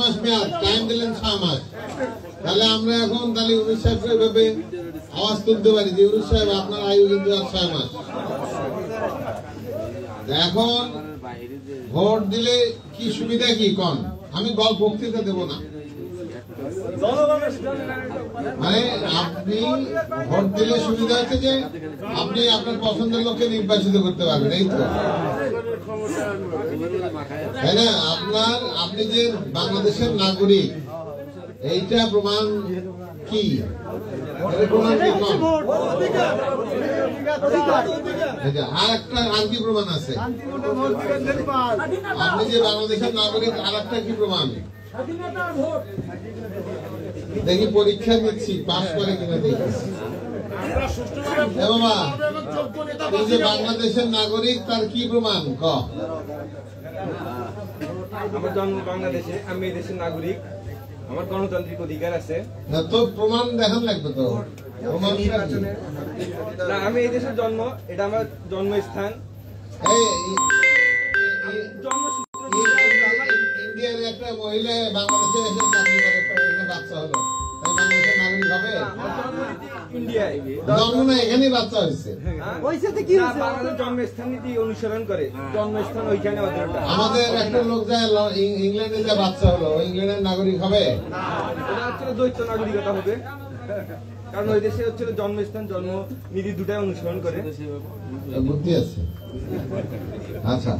মাস মেয়াদ টাইম দিলেন 6 মাস। তাহলে আমরা এখন তাহলে ইউনুস সাহেবকে এভাবে আওয়াজ তুলতে পারি যে ইউনুস সাহেব আপনার আয়ু কিন্তু আর 6 মাস। এখন ভোট দিলে কি সুবিধা কি কোন? আমি গল্প বক্তৃতা দেব না, মানে আপনি ভোট দিলে সুবিধা হচ্ছে যে আপনি আপনার পছন্দের লোককে নির্বাচিত করতে পারবেন, এই তো তাই না? আপনি যে বাংলাদেশের নাগরিক এইটা প্রমাণ কি? আর কি প্রমাণ আছে? আপনি যে বাংলাদেশের নাগরিক আর একটা কি প্রমাণ? দেখি পরীক্ষা নিচ্ছি পাস করে কিনা দেখি। বাবা এই যে বাংলাদেশের নাগরিক তার কি প্রমাণ ক? আমার জন্ম বাংলাদেশে, আমি এই দেশের নাগরিক, আমার গণতান্ত্রিক অধিকার আছে। তো প্রমাণ দেখান লাগবে তো। না, আমি এই দেশের জন্ম, এটা আমার জন্মস্থান। ইন্ডিয়ার একটা মহিলা বাংলাদেশে এসে চাকরি করে, বাচ্চা হলো, তাই বাংলাদেশের নাগরিক হবে? জন্ম না এখানেই বাচ্চা হয়েছে, জন্মস্থান নীতি অনুসরণ করে, জন্মস্থান ওইখানে। আমাদের একটা লোক যায় ইংল্যান্ডে যে বাচ্চা হলো, ইংল্যান্ডের নাগরিক হবে? দ্বৈত নাগরিকতা হবে, কারণ ওই দেশে হচ্ছে জন্মস্থান জন্ম নীতি দুটাই অনুসরণ করে। বুদ্ধি আছে। আচ্ছা,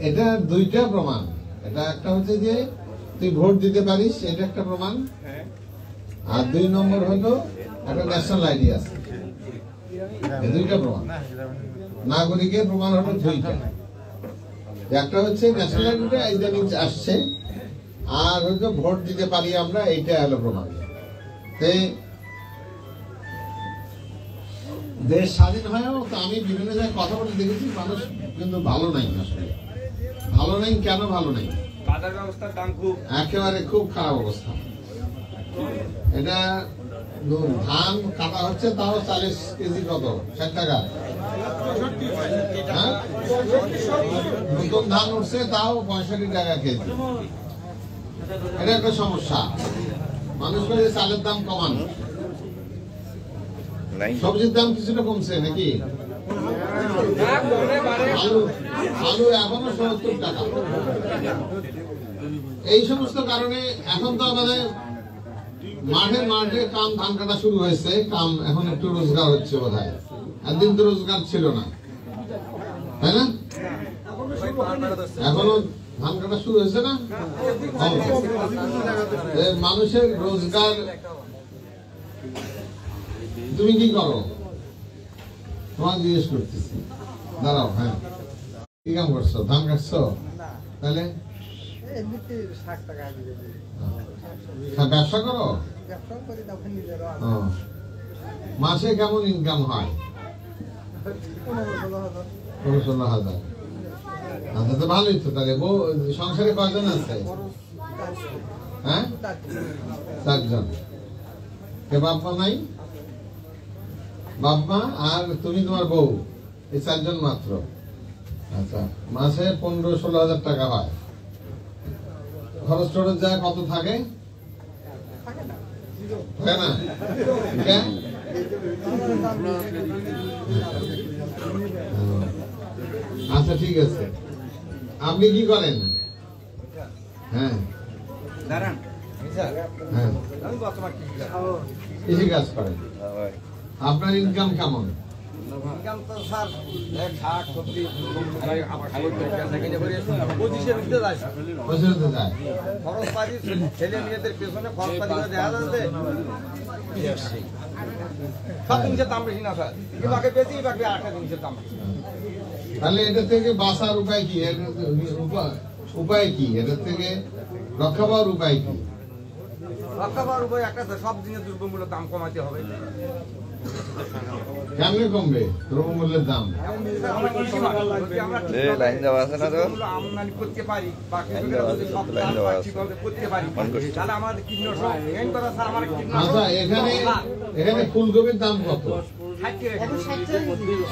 এটা দুইটা প্রমাণ। এটা একটা হচ্ছে যে তুই ভোট দিতে পারিস, এটা একটা প্রমাণ। আর 2 নম্বর হলো একটা ন্যাশনাল আইডি আছে, দুইটা প্রমাণ। নাগরিকের প্রমাণ হলো দুইটা, একটা হচ্ছে ন্যাশনাল আইডিটা ইদানিং আসছে, আর হচ্ছে ভোট দিতে পারি আমরা, এইটা হলো প্রমাণ। দেশ স্বাধীন হয়েও তো আমি বিভিন্ন জায়গায় কথা বলে দেখেছি মানুষ কিন্তু ভালো নাই, আসলে ভালো নাই। কেন ভালো নাই? বাজার ব্যবস্থার দাম একেবারে খুব খারাপ অবস্থা। এটা ধান কাটা হচ্ছে তাও 40 কেজি কত 60 টাকা, নতুন ধান উঠছে তাও 65 টাকা কেজি। এটা একটা সমস্যা। মানুষ করে চালের দাম কমান, সবজির দাম কিছুটা কমছে নাকি? আলু এখনো 70 টাকা। এই সমস্ত কারণে এখন তো আমাদের মাঠে মাঠে কাম, ধান কাটা শুরু হয়েছে, কাম এখন একটু রোজগার হচ্ছে বোধহয়। একদিন তো রোজগার ছিল না, তাই না? এখনো ধান কাটা শুরু হয়েছে না? মানুষের রোজগার। তুমি কি করো? তোমার জিজ্ঞেস করতেছি, দাঁড়াও। হ্যাঁ, কি কাম করছো? ধান কাটছো? তাহলে ব্যবসা করো? মাসে কেমন ইনকাম হয়? 15-16,000। আচ্ছা, তো ভালোই তো। তাহলে সংসারে কয়জন আছে? হ্যাঁ, 4 জন। কে বাপ-মা নাই? বাপ-মা আর তুমি, তোমার বউ, এই 4 জন মাত্র। আচ্ছা, মাসে 15-16,000 টাকা হয়। খরচ টরচ যায় কত থাকে? না, আচ্ছা ঠিক আছে। আপনি কি করেন? হ্যাঁ, কৃষি কাজ করেন। আপনার ইনকাম কেমন? ছেলে মেয়েদের পেছনে খরচ পাতি দেখা যাচ্ছে, সব জিনিসের দাম বেশি না স্যার, বেশি 8 জিনিসের দাম। তাহলে এটা থেকে বাঁচার উপায় কি? উপায় কি? এটা থেকে রক্ষা পাওয়ার উপায় কি? রক্ষা পাওয়ার উপায় একটা, সব জিনিসের দ্রব্যমূল্যের দাম কমাতে হবে। কেমনে কমবে দ্রব্যমূল্যের দাম? আমদানি করতে পারি, করতে পারি, তাহলে আমাদের কীটনাশক। আচ্ছা, এখানে ফুলকপির দাম কত?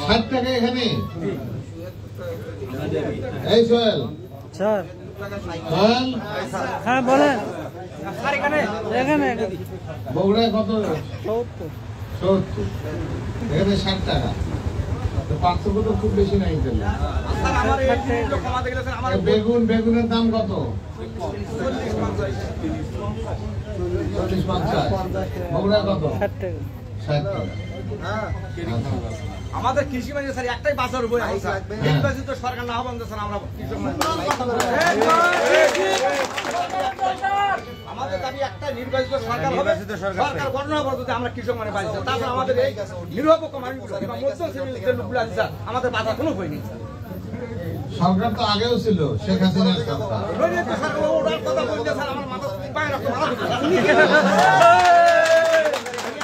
60 টাকা এখানে। এই সোহেল, স্যার বল। হ্যাঁ বলেন। এখানে বগুড়ায় কত? 70। 70। এখানে 60 টাকা। তো পার্থক্য তো খুব বেশি নাই তাহলে। বেগুনের দাম কত? 40-50। বগুড়ায় কত? 60 টাকা। 60 টাকা। আমাদের কৃষি মানে স্যার একটাই বাজার বই আছে স্যার, নির্বাচিত সরকার না হবেন স্যার আমরা কৃষক মানে। আমাদের দাবি একটা নির্বাচিত সরকার হবে, সরকার গঠন হওয়ার পর যদি আমরা কৃষক মানে বাঁচি, তাছাড়া আমাদের এই নিরপেক্ষ মানুষগুলো বা মধ্যম শ্রেণীর লোকগুলো আছে স্যার, আমাদের বাধা কোনো বই নেই। সরকার তো আগেও ছিল, শেখ হাসিনার সরকার। নৈতিক সরকার ওটার কথা বলতে স্যার আমার মাথা পায়ে রাখতে মারা দিতে স্যার। আমি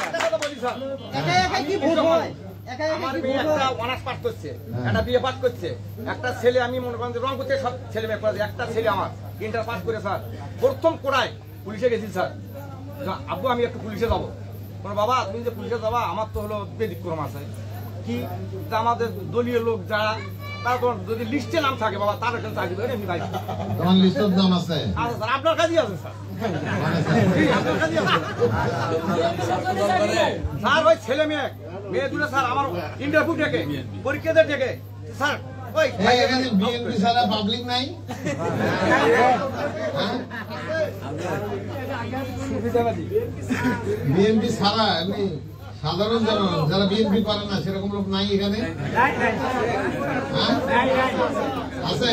একটা কথা বলি স্যার, আমার মেয়ে একটা অনার্স পাস করছে, একটা বিএ পাস করছে, একটা ছেলে আমি মনে করেন রং করতে সব ছেলে মেয়ে পড়াচ্ছে, একটা ছেলে আমার ইন্টার পাস করে স্যার প্রথম কোড়ায় পুলিশে গেছি স্যার, আব্বু আমি একটু পুলিশে যাবো। বাবা তুমি যে পুলিশে যাবা আমার তো হলো ব্যতিক্রম আছে কি, আমাদের দলীয় লোক যারা তারপর যদি লিস্টে নাম থাকে বাবা তার এখানে চাকরি করে এমনি ভাই তোমার লিস্টের নাম আছে? আচ্ছা স্যার আপনার কাজই আছে স্যার, আপনার কাজই আছে স্যার। ওই ছেলে মেয়ে দুটো স্যার আমার ইন্টারভিউ ডেকে পরীক্ষা ডেকে স্যার ওই এখানে বিএনপি ছাড়া পাবলিক নাই? বিএনপি ছাড়া এমনি সাধারণ জনগণ যারা বিএনপি করে না সেরকম লোক নাই এখানে? আছে?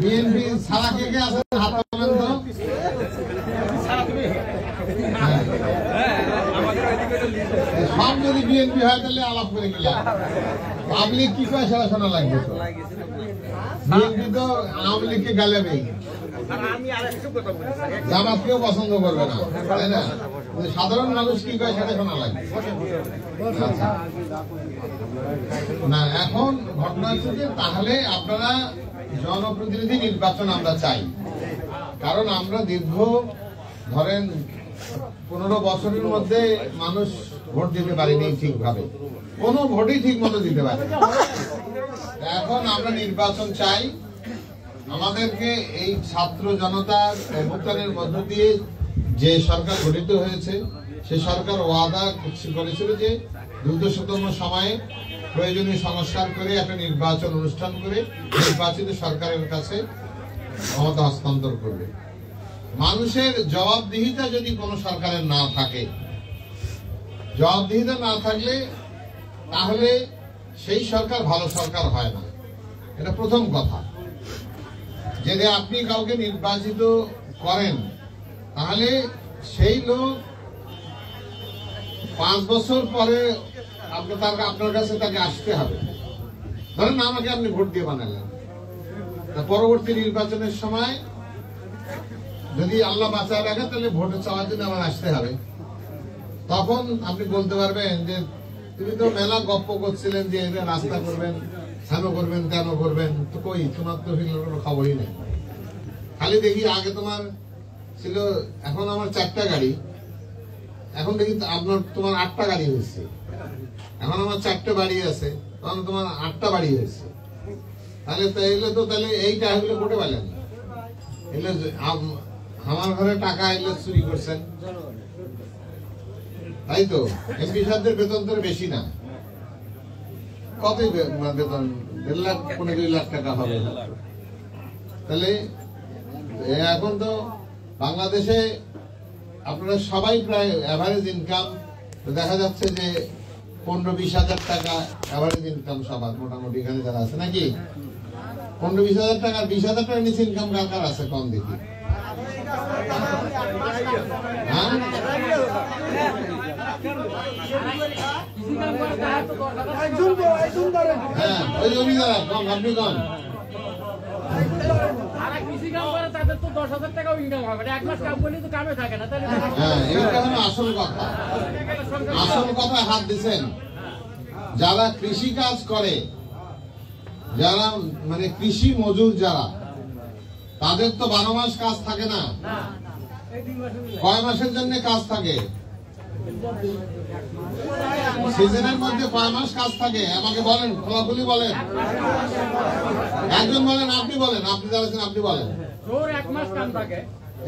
বিএনপি ছাড়া কে কে আছে হাত তোলেন তো। সব যদি বিএনপি হয় তাহলে আলাপ করে গেলাম, পাবলিক কি করে সেটা শোনা লাগবে। বিএনপি তো আওয়ামী লীগকে গালাবেই, জামাতকেও পছন্দ করবে না, তাই না? সাধারণ মানুষ কি করে সেটা শোনা লাগবে। না এখন ঘটনা হচ্ছে যে তাহলে আপনারা জনপ্রতিনিধি নির্বাচন আমরা চাই, কারণ আমরা দীর্ঘ ধরেন 15 বছরের মধ্যে মানুষ ভোট দিতে পারিনি ঠিকভাবে, কোনো ভোটই ঠিক মতো দিতে পারে। এখন আমরা নির্বাচন চাই। আমাদেরকে এই ছাত্র জনতার অভ্যুত্থানের মধ্য দিয়ে যে সরকার গঠিত হয়েছে সে সরকার ওয়াদা করেছিল যে দ্রুততম সময়ে প্রয়োজনীয় সংস্কার করে একটা নির্বাচন অনুষ্ঠান করে নির্বাচিত সরকারের কাছে ক্ষমতা হস্তান্তর করবে। মানুষের জবাবদিহিতা যদি কোন সরকারের না থাকে, জবাবদিহিতা না থাকলে তাহলে সেই সরকার ভালো সরকার হয় না। এটা প্রথম কথা। যদি আপনি কাউকে নির্বাচিত করেন তাহলে সেই লোক 5 বছর পরে আপনার কাছে তাকে আসতে হবে। ধরেন আমাকে আপনি ভোট দিয়ে বানালেন, পরবর্তী নির্বাচনের সময় যদি আল্লাহ বাঁচায় রাখে তাহলে ভোট চাওয়ার জন্য আমার আসতে হবে। তখন আপনি বলতে পারবেন যে তুমি তো মেলা গপ্প করছিলেন যে এটা রাস্তা করবেন, কেন করবেন, কেন করবেন, তো কই তোমার তো কোনো খবরই নেই। খালি দেখি আগে তোমার ছিল, এখন আমার 4টা গাড়ি, এখন দেখি তোমার 8টা গাড়ি হয়েছে। এখন আমার 4টে বাড়ি আছে, তখন তোমার 8টা বাড়ি হয়েছে। তাহলে এই টাকাগুলো কোটে পেলেন? এগুলো আমার ঘরে টাকা এগুলো চুরি করছেন, তাই তো? এমপি সাহেবদের বেতন তো বেশি না, কতই বেতন? 1.5 লাখ 15 লাখ টাকা হবে। তাহলে এখন তো বাংলাদেশে আপনারা সবাই প্রায় এভারেজ ইনকাম দেখা যাচ্ছে যে 15-20 হাজার টাকা এভারেজ ইনকাম সবার মোটামুটি এখানে যারা আছে, নাকি? 15-20 হাজার টাকা, 20 হাজার টাকার নিচে ইনকাম কার আছে কম দেখি? হ্যাঁ, ওই জমিদার কম, আপনি কম। আসল কথা, আসল কথা হাত দিচ্ছেন যারা কৃষি কাজ করে, যারা মানে কৃষি মজুর যারা, তাদের তো 12 মাস কাজ থাকে না। কয় মাসের জন্য কাজ থাকে? সিজনের মধ্যে কয় মাস কাজ থাকে আমাকে বলেন, খোলাখুলি বলেন। একজন বলেন, আপনি বলেন, আপনি জানেন, আপনি বলেন।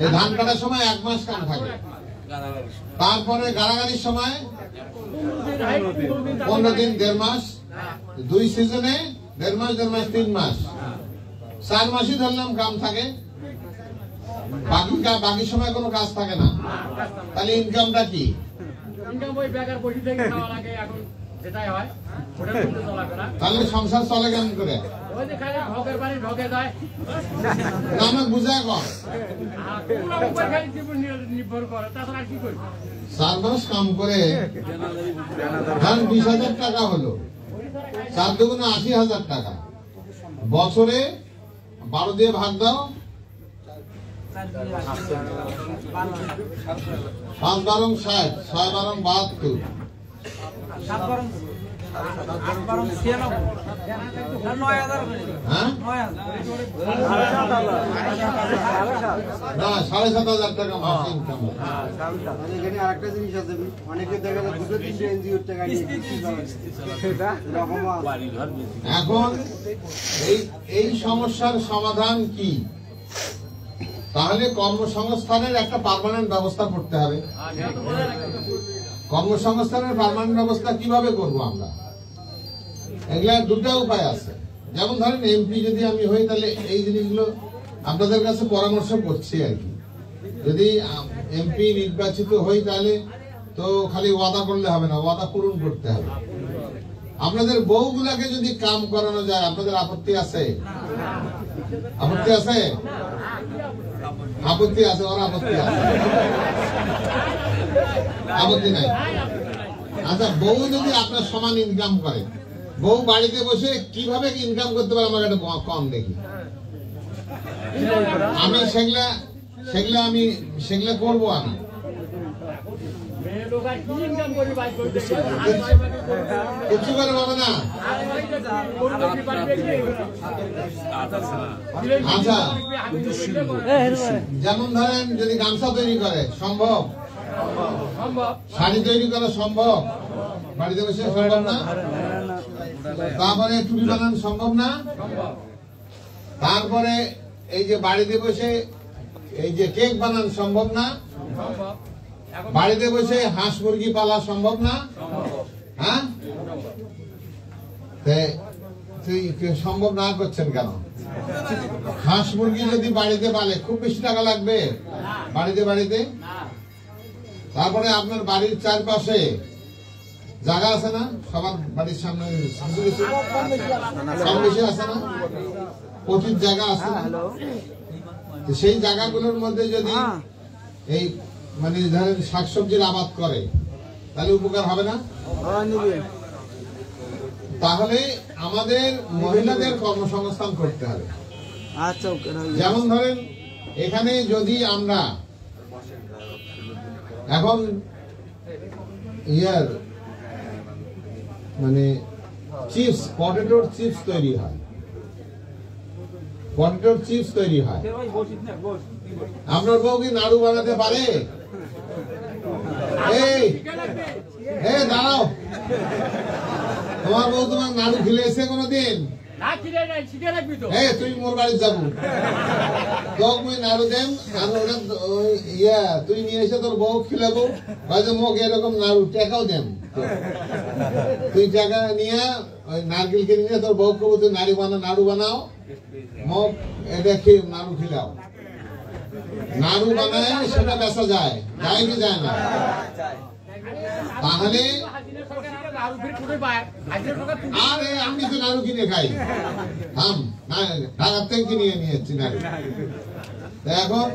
এই ধান কাটার সময় 1 মাস কাম থাকে, তারপরে গাড়াগাড়ির সময় 15 দিন, 1.5 মাস, 2 সিজনে 1.5 মাস, 1.5 মাস, 3 মাস, 4 মাসই ধরলাম কাম থাকে। বাকি সময় কোনো কাজ থাকে না। তাহলে ইনকামটা কি? তাহলে সংসার চলে কেমন করে? আমরা বুঝায় কম 4 মাস কাম করে ধান 20,000 টাকা হলো, 4 দুগুণে 80,000 টাকা। বছরে 12 দিয়ে ভাগ দাও, 5 12 60, 6 12 72, 7,500 টাকা মাস ইনকাম। এখানে আরেকটা জিনিস আছে, অনেকে দেখা যায় 2-3 এনজিওর টাকা নিয়ে এখন এই সমস্যার সমাধান কি? তাহলে কর্মসংস্থানের একটা পার্মানেন্ট ব্যবস্থা করতে হবে। কর্মসংস্থানের পার্মানেন্ট ব্যবস্থা কিভাবে করব আমরা? এগুলা 2টা উপায় আছে। যেমন ধরেন এমপি যদি আমি হই, তাহলে এই জিনিসগুলো আপনাদের কাছে পরামর্শ করছি আর কি। যদি এমপি নির্বাচিত হই, তাহলে তো খালি ওয়াদা করলে হবে না, ওয়াদা পূরণ করতে হবে। আপনাদের বউগুলাকে যদি কাম করানো যায়, আপনাদের আপত্তি আছে? আপত্তি আছে? আপত্তি আছে, ওর আপত্তি আছে, আপত্তি নাই। আচ্ছা, বউ যদি আপনার সমান ইনকাম করে, বউ বাড়িতে বসে কিভাবে ইনকাম করতে পারে আমাকে একটা কম দেখি। আমি সেগুলা করবো। আমি কিছু করে পাবে না। আচ্ছা, যেমন ধরেন যদি গামছা তৈরি করে সম্ভব, শাড়ি তৈরি করা সম্ভব, বাড়িতে বসে সম্ভব না। তারপরে টুপি বানানো সম্ভব না। তারপরে এই যে বাড়িতে বসে এই যে কেক বানানো সম্ভব না। বাড়িতে বসে হাঁস মুরগি পালা সম্ভব না। হ্যাঁ, তুই সম্ভব না করছেন কেন? হাঁস মুরগি যদি বাড়িতে পালে খুব বেশি টাকা লাগবে বাড়িতে। তারপরে আপনার বাড়ির চারপাশে জায়গা আছে না? সবার বাড়ির সামনে কম বেশি আছে না? প্রচুর জায়গা আছে না? সেই জায়গাগুলোর মধ্যে যদি এই মানে ধরেন শাকসবজির আবাদ করে, তাহলে উপকার হবে না? তাহলে আমাদের মহিলাদের কর্মসংস্থান করতে হবে। যেমন ধরেন এখানে যদি আমরা এখন মানে চিপস, পটেটোর চিপস তৈরি হয়, আপনার বউ কি নাড়ু বানাতে পারে? এই দাঁড়াও, তোমার বউ তোমার নাড়ু খিলেছে কোনদিন? তুই মোর বাড়ি যাবো, তোকে নাড়ু দেন, তুই নিয়ে এসে তোর বউ খিলাবো, মুখ এরকম নাড়ু টাকাও দেন। তুই টাকা নিয়ে ওই নারকেল কিনে নিয়ে তোর বউ কবো তুই নাড়ু বানাও, মুখ এটা খেয়ে নাড়ু খিলাও। নাড়ু বানায় সেটা বেচা যায় কি যায় না? তাহলে আরে আমি তো নাড়ু কিনে খাই, ঢাকার থেকে কিনে নিয়েছি নাড়ু। এখন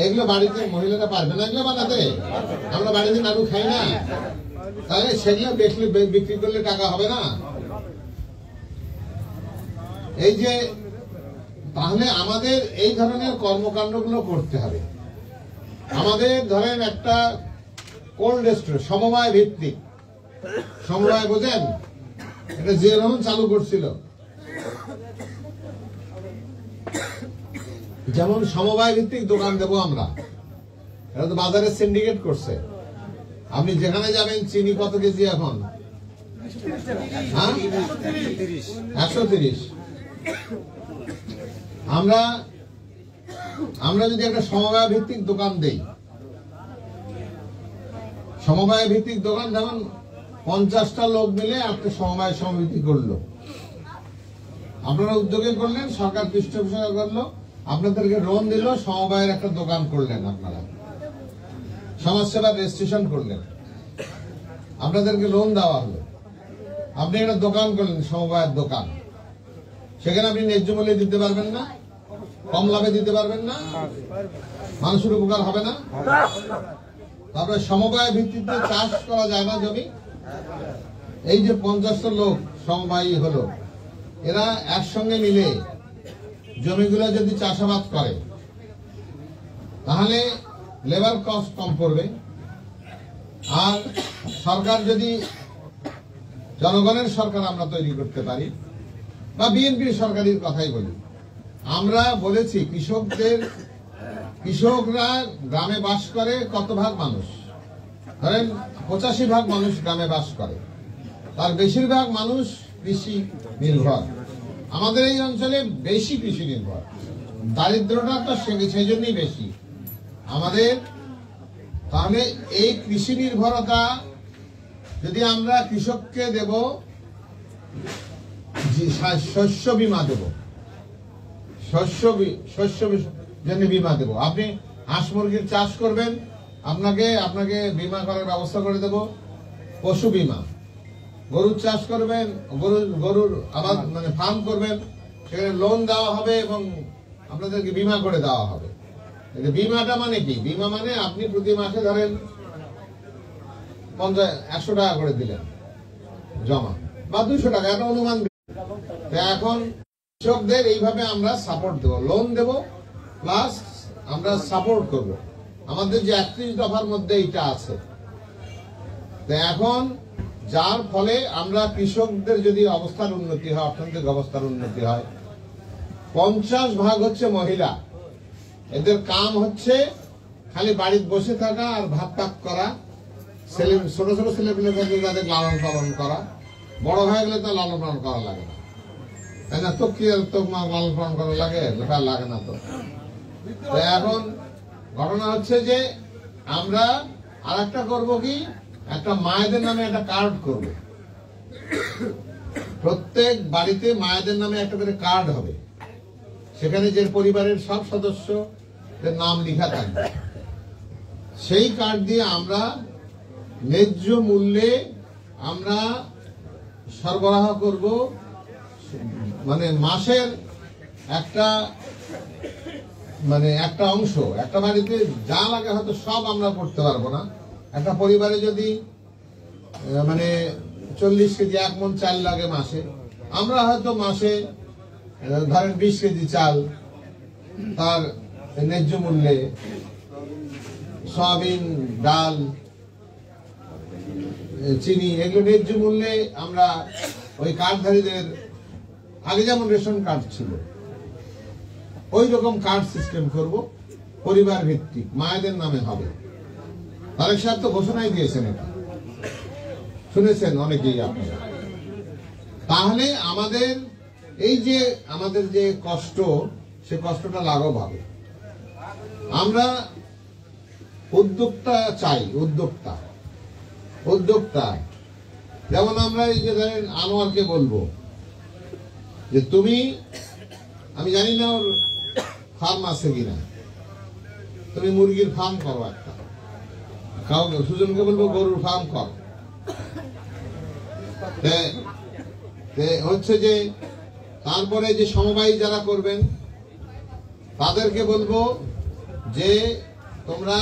এগুলো বাড়িতে মহিলারা পারবে না এগুলো বানাতে? আমরা বাড়িতে নাড়ু খাই না, তাহলে সেগুলো বিক্রি করলে টাকা হবে না? এই যে তাহলে আমাদের এই ধরনের কর্মকাণ্ডগুলো করতে হবে। আমাদের ধরেন একটা কোল্ড স্টোর সমবায় ভিত্তিক, সমবায় বোঝেন? এটা জিয়া রহমান চালু করছিল। যেমন সমবায় ভিত্তিক দোকান দেবো আমরা, এটা তো বাজারে সিন্ডিকেট করছে। আপনি যেখানে যাবেন চিনি কত কেজি এখন? 130। আমরা যদি একটা সমবায় ভিত্তিক দোকান দেই, সমবায় ভিত্তিক দোকান, যেমন 50টা লোক মিলে একটা সমবায় সমিতি করলো, আপনারা উদ্যোগে করলেন, সরকার পৃষ্ঠপোষকতা করলো, আপনাদেরকে লোন দিল, সমবায়ের একটা দোকান করলেন, আপনারা সমাজসেবার রেজিস্ট্রেশন করলেন, আপনাদেরকে লোন দেওয়া হলো, আপনি একটা দোকান করলেন, সমবায়ের দোকান, সেখানে আপনি ন্যায্য মূল্যে দিতে পারবেন না, কম লাভে দিতে পারবেন না, মানুষের উপকার হবে না। তারপরে সমবায় ভিত্তিতে চাষ করা যায় না জমি। এই যে 50টা লোক সমবায়ী হলো, এরা একসঙ্গে মিলে জমিগুলো যদি চাষাবাদ করে তাহলে লেবার কস্ট কম পড়বে। আর সরকার যদি জনগণের সরকার আমরা তৈরি করতে পারি, বা বিএনপির সরকারের কথাই বলি, আমরা বলেছি কৃষকরা গ্রামে বাস করে কত ভাগ মানুষ? ধরেন 85% মানুষ গ্রামে বাস করে, তার বেশিরভাগ মানুষ কৃষি নির্ভর। আমাদের এই অঞ্চলে বেশি কৃষি নির্ভর, দারিদ্রটা তো সেই জন্যই বেশি আমাদের। তাহলে এই কৃষি নির্ভরতা যদি আমরা কৃষককে দেব, শস্য বীমা দেব, শস্য জন্য বীমা দেব। আপনি হাঁস মুরগির চাষ করবেন, আপনাকে বীমা করার ব্যবস্থা করে দেব, পশু বীমা। গরুর চাষ করবেন, গরুর আবাদ মানে ফার্ম করবেন, সেখানে লোন দেওয়া হবে এবং আপনাদেরকে বীমা করে দেওয়া হবে। বীমাটা মানে কি? বীমা মানে আপনি প্রতি মাসে ধরেন 100 টাকা করে দিলেন জমা, বা 200 টাকা, একটা অনুমান। এখন কৃষকদের এইভাবে আমরা সাপোর্ট দেব, লোন দেব, প্লাস আমরা সাপোর্ট করব। আমাদের যে 31 দফার মধ্যে এইটা আছে। এখন যার ফলে আমরা কৃষকদের যদি অবস্থার উন্নতি হয়, অর্থনৈতিক অবস্থার উন্নতি হয়, 50% হচ্ছে মহিলা, এদের কাম হচ্ছে খালি বাড়িতে বসে থাকা আর ভাত পাক করা, ছোট ছোট ছেলেপেলে তাদের লালন পালন করা, বড় হয়ে গেলে তো লালন পালন করা লাগে না, তাই না? তো কি লালন পালন করা লাগে? লাগে না তো। এখন ঘটনা হচ্ছে যে আমরা আর একটা করবো কি, একটা মায়েদের নামে একটা কার্ড করব। প্রত্যেক বাড়িতে মায়েদের নামে একটা করে কার্ড হবে, সেখানে যে পরিবারের সব সদস্যদের নাম লেখা থাকবে। সেই কার্ড দিয়ে আমরা ন্যায্য মূল্যে আমরা সরবরাহ করব। মানে মাসের একটা অংশ, একটা বাড়িতে যা লাগে হয়তো সব আমরা করতে পারবো না। একটা পরিবারে যদি 40 কেজি 1 মণ চাল লাগে মাসে, আমরা হয়তো মাসে ধরেন 20 কেজি চাল তার ন্যায্য মূল্যে, সয়াবিন, ডাল, চিনি, এগুলো ন্যায্য মূল্যে আমরা ওই কার্ডধারীদের, আগে যেমন রেশন কার্ড ছিল ওই রকম কার্ড সিস্টেম করব, পরিবার ভিত্তিক, মায়েদের নামে হবে। তারেক সাহেব তো ঘোষণাই দিয়েছেন, এটা শুনেছেন অনেকেই আপনারা। তাহলে আমাদের যে কষ্ট, সে কষ্টটা লাঘব হবে। আমরা উদ্যোক্তা চাই, উদ্যোক্তা। যেমন আমরা এই যে ধরেন আনোয়ারকে বলবো যে আমি জানি না ওর ফার্ম আছে কিনা, তুমি মুরগির ফার্ম করো একটা, সুজনকে বলবো গরুর ফার্ম কর। হচ্ছে যে তারপরে যে সমবায়ী যারা করবেন তাদেরকে বলবো যে তোমরা,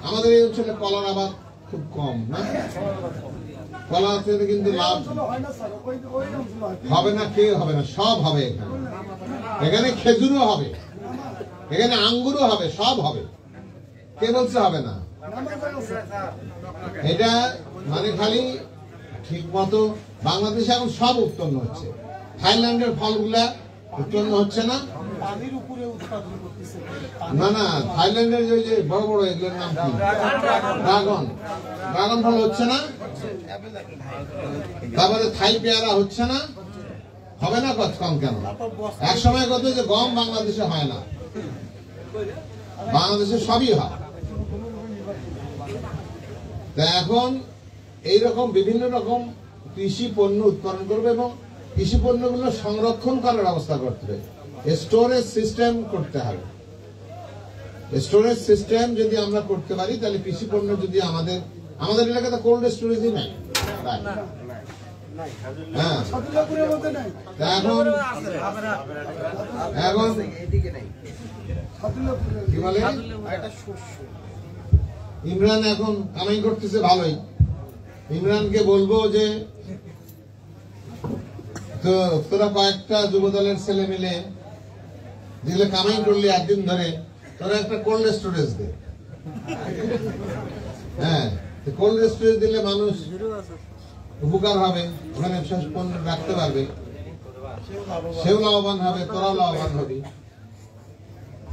আমাদের এই অঞ্চলে কলার আবাদ খুব কম না, কলা থেকে কিন্তু লাভ হবে না, কে হবে না, সব হবে। এখানে খেজুরও হবে, এখানে আঙ্গুরও হবে, সব হবে। কে বলছে হবে না? এটা মানে খালি ঠিক মতো বাংলাদেশে এখন সব উৎপন্ন হচ্ছে, থাইল্যান্ডের ফলগুলা উৎপন্ন হচ্ছে না, পানির উপরে উৎপাদন করতেছে। না না, থাইল্যান্ডের যে বড় বড় এগুলোর নাম কি? ড্রাগন। ড্রাগন ফল হচ্ছে না, তারপরে থাই পেয়ারা হচ্ছে না, হবে না কম কেন? এক সময় কত যে গম বাংলাদেশে হয় না, বাংলাদেশে সবই হয়। তা এখন এইরকম বিভিন্ন রকম কৃষি পণ্য উৎপাদন করবে এবং কৃষি পণ্যগুলো সংরক্ষণ করার ব্যবস্থা করতে হবে, স্টোরেজ সিস্টেম করতে হবে। স্টোরেজ সিস্টেম যদি আমরা করতে পারি তাহলে কৃষি পণ্য যদি আমাদের এলাকাতে কোল্ড স্টোরেজই নাই, হ্যাঁ, এখন কি বলে ইমরান এখন কামাই করতেছে ভালোই। ইমরানকে বলবো যে তো তোরা কয়েকটা যুবদলের ছেলে মিলে যেগুলো কামাই করলি একদিন ধরে, তোরা একটা কোল্ড স্টোরেজ দে। হ্যাঁ, কোল্ড স্টোরেজ দিলে মানুষ উপকার হবে, ওখানে পণ্য রাখতে পারবে, সেও লাভবান হবে, তোরাও লাভবান হবি।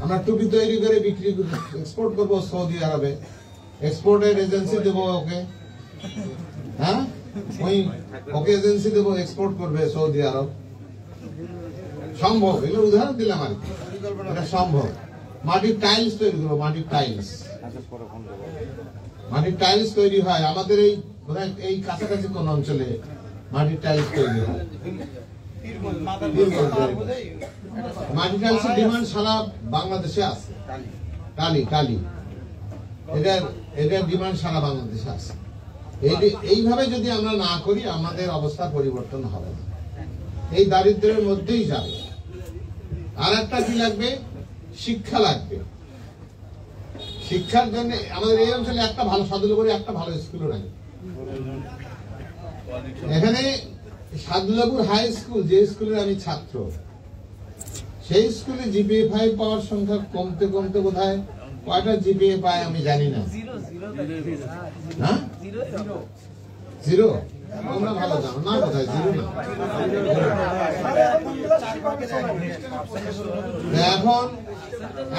আমরা টুপি তৈরি করে বিক্রি এক্সপোর্ট করবো সৌদি আরবে, এক্সপোর্টের এজেন্সি দেবো ওকে, হ্যাঁ ওকে এজেন্সি দেবো, এক্সপোর্ট করবে সৌদি আরব। সম্ভব, এগুলো উদাহরণ দিলাম আর কি, এটা সম্ভব। মাটির টাইলস তৈরি করবো, মাটির টাইলস, মাটির টাইলস তৈরি হয় আমাদের এই কাছাকাছি কোন অঞ্চলে মাটির টাইলস তৈরি হয়। মাটির টাইলসের ডিমান্ড সারা বাংলাদেশে আছে, কালি এটার ডিমান্ড সারা বাংলাদেশে আছে। এইভাবে যদি আমরা না করি আমাদের অবস্থা পরিবর্তন হবে না, এই দারিদ্র্যের মধ্যেই যাবে। আর একটা কি লাগবে? শিক্ষা লাগবে। শিক্ষার জন্য আমাদের এই অঞ্চলে একটা ভালো সাদুল্লাপুরে একটা ভালো স্কুলও নাই। এখানে সাদুল্লাপুর হাই স্কুল, যে স্কুলের আমি ছাত্র, সেই স্কুলে জিপিএ 5 পাওয়ার সংখ্যা কমতে কমতে বোধহয় কয়টা জিপিএ পায় আমি জানি না। হ্যাঁ, জিরো। তোমরা ভালো জানো না, বোধহয় জিরো না।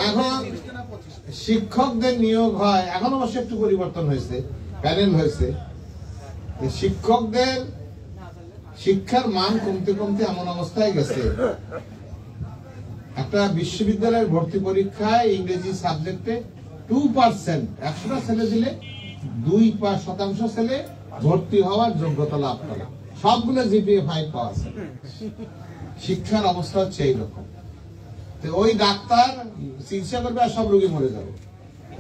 এখন শিক্ষকদের নিয়োগ হয়, এখন অবশ্য একটু পরিবর্তন হয়েছে, প্যানেল হয়েছে। শিক্ষকদের শিক্ষার মান কমতে কমতে এমন অবস্থায় গেছে, একটা বিশ্ববিদ্যালয়ের ভর্তি পরীক্ষায় ইংরেজি সাবজেক্টে 2%, 100টা ছেলে দিলে 2% ছেলে ভর্তি হওয়ার যোগ্যতা লাভ করে, সবগুলো জিপিএ 5 পাওয়া আছে। শিক্ষার অবস্থা হচ্ছে এইরকম। ওই ডাক্তার চিকিৎসা করবে আর সব রোগী মরে যাবে,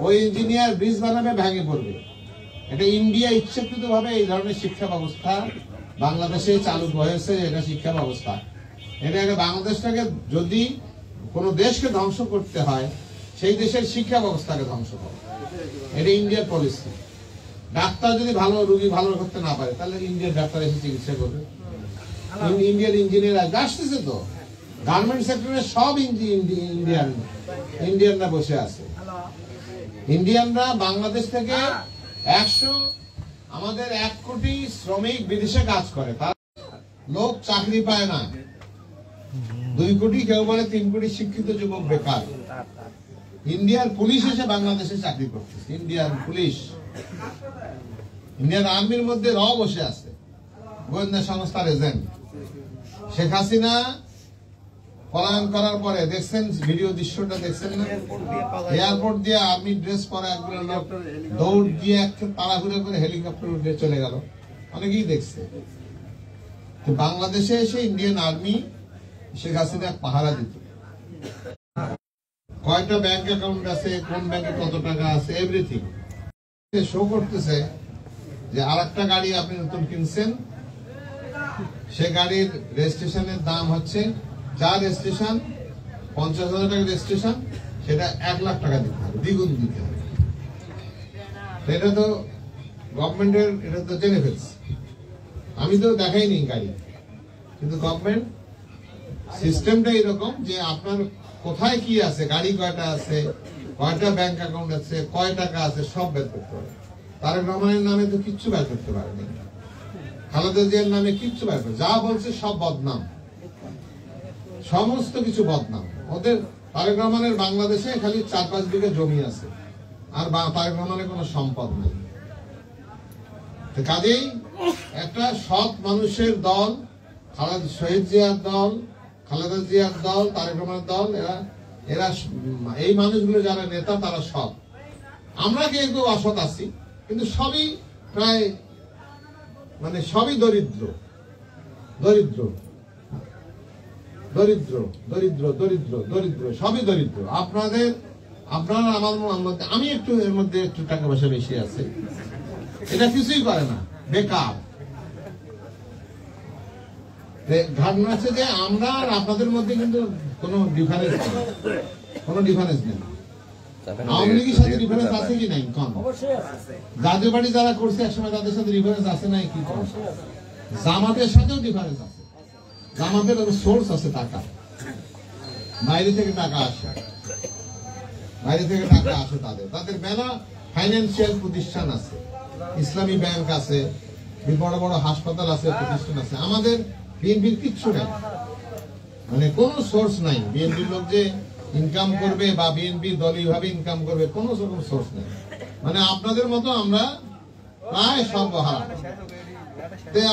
ওই ইঞ্জিনিয়ার ব্রিজ বানাবে ভেঙে পড়বে। এটা ইন্ডিয়া ইচ্ছাকৃত ভাবে এই ধরনের শিক্ষা ব্যবস্থা বাংলাদেশে চালু হয়েছে। এটা শিক্ষা ব্যবস্থা, এটা বাংলাদেশটাকে যদি কোন দেশকে ধ্বংস করতে হয় সেই দেশের শিক্ষা ব্যবস্থাকে ধ্বংস করে, এটা ইন্ডিয়ার পলিসি। ডাক্তার যদি ভালো রোগী ভালো করতে না পারে তাহলে ইন্ডিয়ার ডাক্তার এসে চিকিৎসা করবে, ইন্ডিয়ার ইঞ্জিনিয়ার আসতেছে তো, গার্মেন্ট সেক্টরে সব ইন্ডিয়ানরা বসে আছে। ইন্ডিয়ানরা বাংলাদেশ থেকে আমাদের 1 কোটি শ্রমিক বিদেশে কাজ করে, তার লোক চাকরি পায় না। 2 কোটি, কেউ বলে 3 কোটি শিক্ষিত যুবক বেকার। ইন্ডিয়ার পুলিশ এসে বাংলাদেশে চাকরি করতেছে, ইন্ডিয়ান পুলিশ, ইন্ডিয়ান আর্মির মধ্যে বসে আছে, গোয়েন্দা সংস্থার এজেন্ট। শেখ হাসিনা পলায়ন করার পরে দেখছেন ভিডিও দৃশ্যটা, দেখছেন না? এয়ারপোর্ট দিয়ে আর্মি ড্রেস পরা একগুলো লোক দৌড় দিয়ে তাড়াহুড়ো করে হেলিকপ্টার উঠে চলে গেল, অনেকেই দেখছে। বাংলাদেশে এসে ইন্ডিয়ান আর্মি শেখ হাসিনা পাহারা দিত, কয়টা ব্যাংক অ্যাকাউন্ট আছে, কোন ব্যাংকে কত টাকা আছে, এভরিথিং শো করতেছে। যে আর একটা গাড়ি আপনি নতুন কিনছেন, সে গাড়ির রেজিস্ট্রেশনের দাম হচ্ছে, যার রেজিস্ট্রেশন 50,000 টাকা রেজিস্ট্রেশন, সেটা 1 লাখ টাকা দিতে হবে, দ্বিগুণ দিতে হবে। এটা তো গভর্নমেন্টের, এটা তো জেনে ফেলছে। আমি তো দেখাইনি গাড়ি, কিন্তু গভর্নমেন্ট সিস্টেমটা এরকম যে আপনার কোথায় কি আছে, গাড়ি কয়টা আছে, কয়টা ব্যাংক অ্যাকাউন্ট আছে, কয় টাকা আছে, সব বের করতে পারে। তারেক রহমানের নামে তো কিচ্ছু বের করতে পারেনি, খালেদা জিয়ার নামে কিচ্ছু বের করে, যা বলছে সব বদনাম, সমস্ত কিছু বদনাম। ওদের তারেক রহমানের বাংলাদেশে খালি 4-5 বিঘা জমি আছে, আর তারেক রহমানের কোনো সম্পদ নেই। কাজেই একটা সৎ মানুষের দল, শহীদ জিয়ার দল, খালেদা জিয়ার দল, তারেক রহমানের দল, এরা এই মানুষগুলো যারা নেতা তারা সৎ। আমরা কেউ অসৎ আছি, কিন্তু সবই প্রায় মানে সবই দরিদ্র দরিদ্র দরিদ্র দরিদ্র দরিদ্র দরিদ্র সবই দরিদ্র। আপনারা আমার মধ্যে, আমি একটু এর মধ্যে একটু টাকা পয়সা বেশি আছে, এটা কিছুই করে না, বেকার। ঘটনা আছে যে আমরা আর আপনাদের মধ্যে কিন্তু কোনো ডিফারেন্স নেই, কোনো ডিফারেন্স নেই। আওয়ামী লীগের সাথে ডিফারেন্স আছে কি নাই? কম। জাতীয় পার্টি যারা করছে একসময় তাদের সাথে ডিফারেন্স আছে নাই? কি কম। জামাতের সাথেও ডিফারেন্স আছে। জামাতের সোর্স আছে টাকা, বাইরে থেকে টাকা আসে, বাইরে থেকে টাকা আসে তাদের মেলা ফাইন্যান্সিয়াল প্রতিষ্ঠান আছে, ইসলামী ব্যাংক আছে, বড় বড় হাসপাতাল আছে, প্রতিষ্ঠান আছে। আমাদের বিএনপির কিচ্ছু নেই, মানে কোনো সোর্স নাই। বিএনপির লোক যে ইনকাম করবে বা বিএনপি দলীয় ভাবে ইনকাম করবে, কোনো রকম সোর্স নেই। মানে আপনাদের মতো আমরা প্রায় সর্বহারা।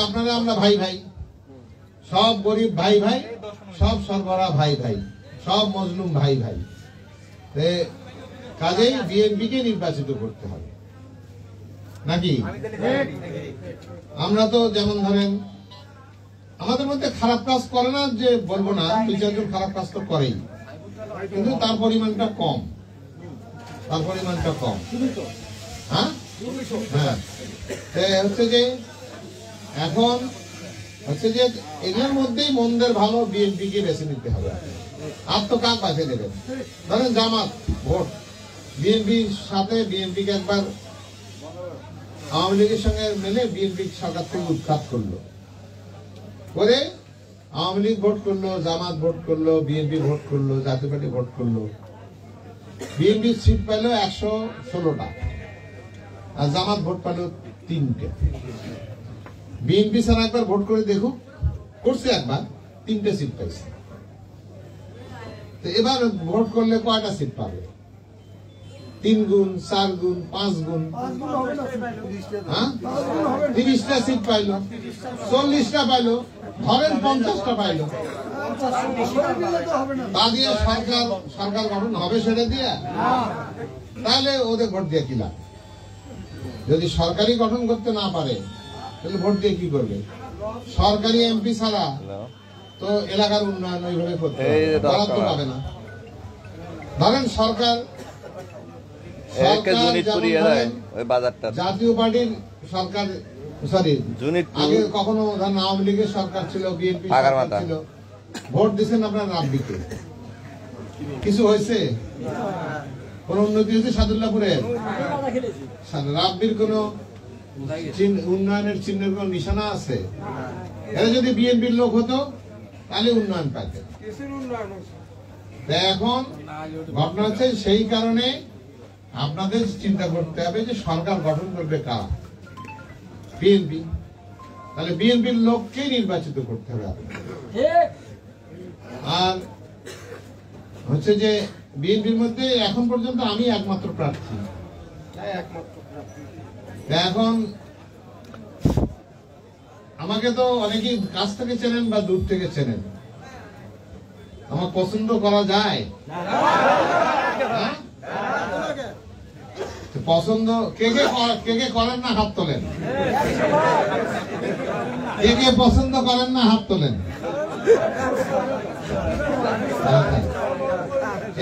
আপনারা আমরা ভাই ভাই, সব গরিব ভাই ভাই, সব সর্বহারা ভাই ভাই, সব মজলুম ভাই ভাই। কাজেই বিএনপিকে নির্বাচিত করতে হবে নাকি? আমরা তো যেমন ধরেন আমাদের মধ্যে খারাপ কাজ করে না যে বলবো না, 2-4 খারাপ কাজ তো করেই, কিন্তু তার পরিমাণটা কম, তার পরিমাণটা কম। হ্যাঁ হ্যাঁ, হচ্ছে যে এখন হচ্ছে যে এগুলোর মধ্যেই মন্দের ভালো বিএনপি কে বেছে নিতে হবে। আর তো কাক বাঁচিয়ে দেবেন? ধরেন জামাত ভোট বিএনপির সাথে, বিএনপিকে একবার আওয়ামী লীগের সঙ্গে মিলে বিএনপি সরকার থেকে উৎখাত করলো, করে আওয়ামী লীগ ভোট করলো, জামাত ভোট করলো, বিএনপি ভোট করলো, জাতীয় পার্টি ভোট করলো। বিএনপি সিট পাইলো 116টা, আর জামাত ভোট পাইলো 3টে। বিএনপি স্যার একবার ভোট করে দেখুক, করছে একবার, 3টে সিট পাইছে। তো এবার ভোট করলে কয়টা সিট পাবে? 3 গুণ, 4 গুণ, 5 গুণ, 30টা সিট পাইলো, 40টা পাইলো, ধরেন 50টা পাইলো। তা দিয়ে সরকার গঠন হবে সেটা দিয়ে? তাহলে ওদের ভোট দিয়ে কি লাভ? যদি সরকারি গঠন করতে না পারে তাহলে ভোট দিয়ে কি করবে? সরকারি এমপি ছাড়া তো এলাকার উন্নয়ন ওইভাবে করতে পাবে না। ধরেন সরকার জাতীয় পার্টির সরকার, সরি আগে কখনো ধরেন আওয়ামী লীগের সরকার ছিল, বিএনপি ছিল, ভোট দিচ্ছেন আপনার রাব্বিকে, কিছু হয়েছে? কোন উন্নতি হয়েছে? সাদুল্লাপুরে রাব্বির কোন উন্নয়নের চিহ্নের কোন নিশানা আছে? এরা যদি বিএনপির লোক হতো তাহলে উন্নয়ন পাইতে। এখন ঘটনা হচ্ছে সেই কারণে আপনাদের চিন্তা করতে হবে যে সরকার গঠন করবে কারা? বিএনপি। তাহলে বিএনপির লোককেই নির্বাচিত করতে হবে। আর হচ্ছে যে বিএনপির মধ্যে এখন পর্যন্ত আমি একমাত্র প্রার্থী। এখন আমাকে তো অনেকেই কাছ থেকে চেনেন বা দূর থেকে চেনেন, আমার পছন্দ করা যায়? পছন্দ কে কে করেন না হাত তোলেন? কে কে পছন্দ করেন না হাত তোলেন?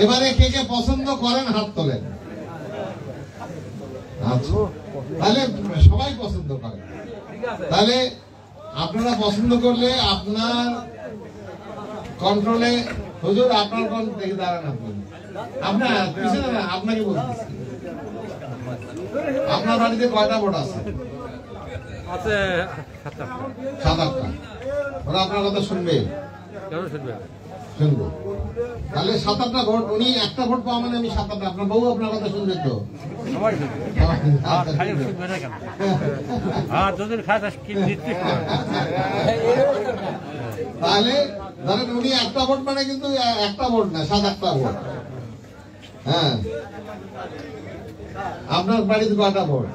এবারে কে কে পছন্দ করেন হাত তোলেন? আচ্ছা, তাহলে সবাই পছন্দ করেন। তাহলে আপনারা পছন্দ করলে আপনার কন্ট্রোলে, হুজুর আপনার দেখে দাঁড়ান, আপনার পিছনে না, আপনাকে বলতেছি আপনার বাড়িতে কয়টা ভোট আছে? 7-8টা। ওরা আপনার কথা শুনবে? শুনবো। তাহলে 7-8টা ভোট, উনি একটা ভোট পাওয়া মানে আমি 7-8টা। আপনার বউ আপনার কথা শুনবে তো? তাহলে ধরেন উনি একটা ভোট মানে কিন্তু একটা ভোট না, 7-8টা ভোট। হ্যাঁ, আপনার বাড়িতে কয়টা ভোট?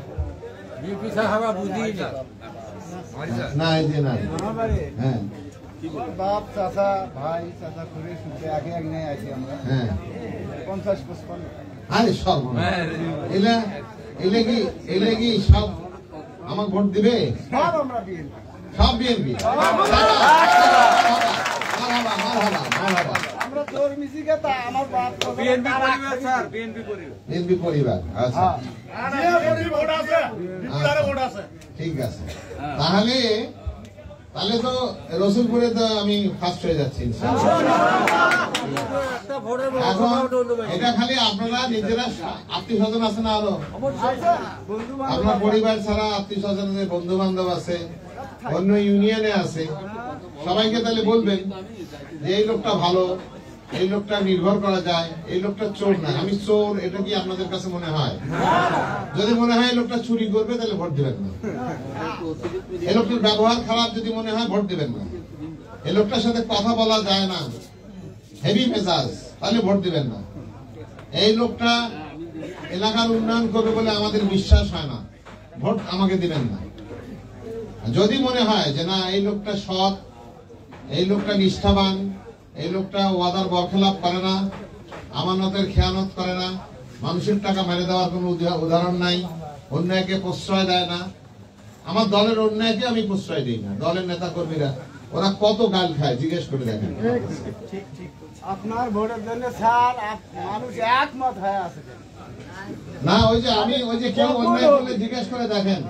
না, এই যে না। হ্যাঁ বাপ চাচা ভাই চাচা করে শুনতে আগে আগে নাই আসি আমরা হ্যাঁ 50-55 আরে সব এলে কি সব আমার ভোট দিবে? সব আমরা দিন সব বিএনপি। আমরা তোর মিশিকে তা আমার বাপ বিএনপি পরিবার স্যার বিএনপি পরিবার। আচ্ছা ভোট আছে বিপুলারে ভোট আছে ঠিক আছে। তাহলে তো রসুলপুরে তো আমি ফার্স্ট হয়ে যাচ্ছি এখন। এটা খালি আপনারা নিজেরা আত্মীয় স্বজন আছে না, আরো আপনার পরিবার ছাড়া আত্মীয় স্বজন আছে, বন্ধু বান্ধব আছে, অন্য ইউনিয়নে আছে, সবাইকে তাহলে বলবেন যে এই লোকটা ভালো, এই লোকটা নির্ভর করা যায়, এই লোকটা চোর না। আমি চোর এটা কি আপনাদের কাছে মনে হয়? যদি মনে হয় এই লোকটা চুরি করবে তাহলে ভোট দিবেন না। এই লোকটার ব্যবহার খারাপ যদি মনে হয় ভোট দিবেন না। এই লোকটার সাথে কথা বলা যায় না, হেভি মেজাজ, তাহলে ভোট দিবেন না। এই লোকটা এলাকার উন্নয়ন করবে বলে আমাদের বিশ্বাস হয় না, ভোট আমাকে দিবেন না। যদি মনে হয় যে না এই লোকটা সৎ, এই লোকটা নিষ্ঠাবান, এই লোকটা ওয়াদার বরখেলাপ করে না, আমানতের খেয়ানত করে না, মানুষের টাকা মেরে দেওয়ার কোনো উদাহরণ নাই, অন্যায়কে প্রশ্রয় দেয় না। আমার দলের অন্যায়কে আমি প্রশ্রয় দিই না। দলের নেতা কর্মীরা ওরা কত গাল খায় জিজ্ঞেস করে দেখেন। আপনার ভোটের জন্য স্যার মানুষ একমত হয়ে আছে না, ওই যে কেউ অন্যায় করলে জিজ্ঞেস করে দেখেন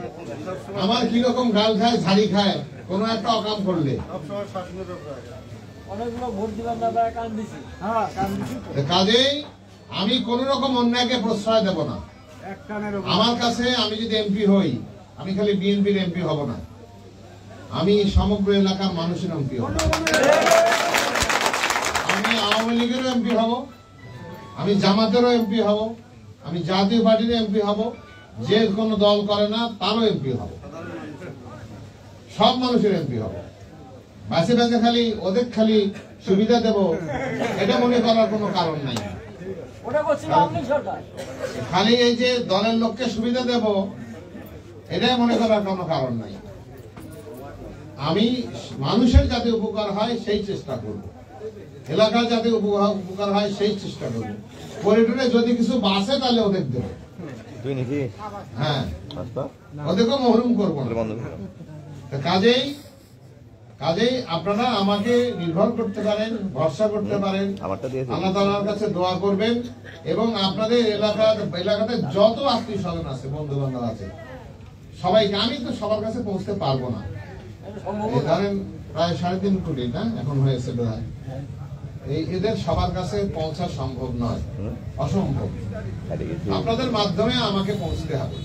আমার কিরকম গাল খায়, ঝাড়ি খায় কোনো একটা অকাম করলে। কাজেই আমি কোন রকম অন্যায়কে প্রশ্রয় দেব না। আমার কাছে আমি যদি এমপি হই, আমি খালি বিএনপির এমপি হব না, আমি সমগ্র এলাকার মানুষের এমপি হব। আমি আওয়ামী লীগেরও এমপি হব, আমি জামাতেরও এমপি হব, আমি জাতীয় পার্টির এমপি হব, যে কোনো দল করে না তারও এমপি হব, সব মানুষের এমপি হব। বাসে বাসে খালি ওদের খালি সুবিধা দেব এটা মনে করার কোনো কারণ নাই। খালি এই যে দলের লোককে সুবিধা দেব এটাই মনে করার কোনো কারণ নাই। আমি মানুষের যাতে উপকার হয় সেই চেষ্টা করব, এলাকার যাতে উপকার হয় সেই চেষ্টা করব। করিডোরে যদি কিছু বাসে তাহলে ওদের দেব, হ্যাঁ ওদেরকেও মহরুম করবো না। কাজেই আপনারা আমাকে নির্ভর করতে পারেন, ভরসা করতে পারেন, আল্লাহ তাআলার কাছে দোয়া করবেন এবং আপনাদের এলাকাতে যত আত্মীয় স্বজন আছে, বন্ধু বান্ধব আছে, সবাইকে, আমি তো সবার কাছে পৌঁছতে পারবো না। ধরেন প্রায় 3.5 কোটি না এখন হয়েছে বোধহয়, এদের সবার কাছে পৌঁছা সম্ভব নয়, অসম্ভব। আপনাদের মাধ্যমে আমাকে পৌঁছতে হবে,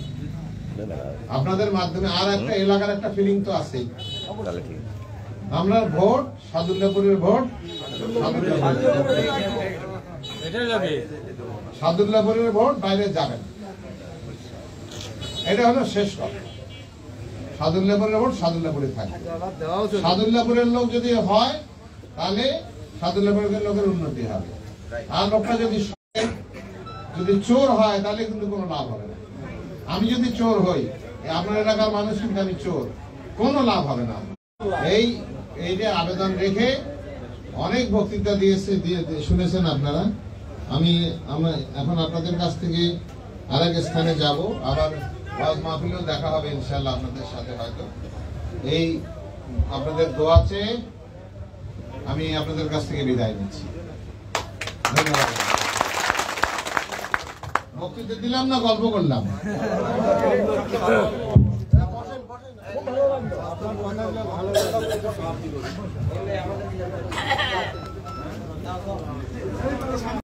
আপনাদের মাধ্যমে। আর একটা এলাকার একটা ফিলিং তো আছেই। আমরা ভোট সাদুল্লাপুরের ভোট, সাদুল্লাপুরের ভোট বাইরে যাবেন, এটা হলো শেষ কথা। সাদুল্লাপুরের ভোট সাদুল্লাপুরে থাকবে। সাদুল্লাপুরের লোক যদি হয় তাহলে সাদুল্লাপুরের লোকের উন্নতি হবে। আর লোকটা যদি চোর হয় তাহলে কিন্তু কোনো লাভ হবে না। আমি যদি চোর হই, আপনার এলাকার মানুষ কিন্তু আমি চোর, কোনো লাভ হবে না। এই যে আবেদন রেখে অনেক বক্তৃতা দিয়ে শুনেছেন আপনারা। আমি এখন আপনাদের কাছ থেকে আরেক স্থানে যাব, আবার ওয়াজ মাহফিলেও দেখা হবে ইনশাআল্লাহ আপনাদের সাথে। হয়তো এই আপনাদের দোয়া চেয়ে আমি আপনাদের কাছ থেকে বিদায় নিচ্ছি। ধন্যবাদ। বক্তৃতা দিলাম না গল্প করলাম?